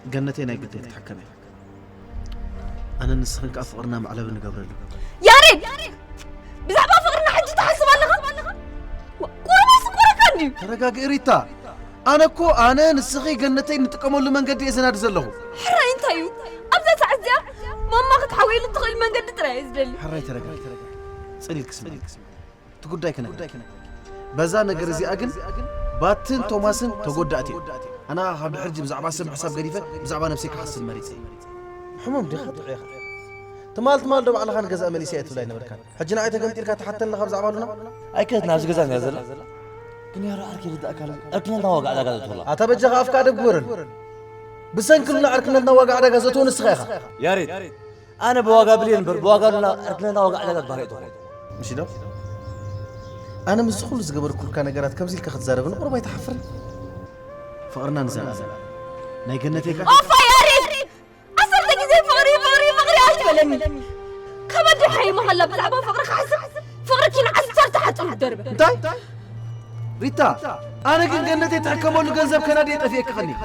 جنتي أنا قلت لك تحكمي أنا نسخنك أفقرنا مع لبن قبل يا ريت بزعبا فقرنا حجي تحسب الله كورا ما سكورا كاني ترى ريتا أنا نسخي جنتي نتقمل لمن قد يزناد زله حرا انتايو أبدا تعزيا ماما تحاول تدخل من قد ترى يزدلي حرا ترى سألي الكسم تقول دايك أنا بزا نجر زي أجن باتن توماسن تقول داتي أنا هبل حرجي بزعبا سب حساب قريفة بزعبا نفسك حسن مريسي حمام دي خطر يا أخي تمال دو على خان جزء مليسيات ولا نبركان حجنا عيتها قمت لك حتى اللي خبز عبالنا أي كنت ناس جزان يا زلمة كني أرى أركي ضد أكل أركنا نواقع على قدرة والله أتبجى أفكار بقورن بسن كلنا أركنا نواقع على قدرة ونسخيخة يا ريت أنا بواقع بلين بواقع لنا أركنا نواقع على قدرة باريتو مشي ده أنا مسخول زقبر كل كان جرات كم زيل كخت زاربنا قرب يتحفر فقرنا نزل ناي جنتك أوفا يا ريت أصل تجزي فقري أشتبلني كما دحي محلا بلعبة فقرك حسب فقرك ينعسر تحت الدرب انتي ريتا أنا كن جنتي تحكموا له جنزب كنادي تفيك خني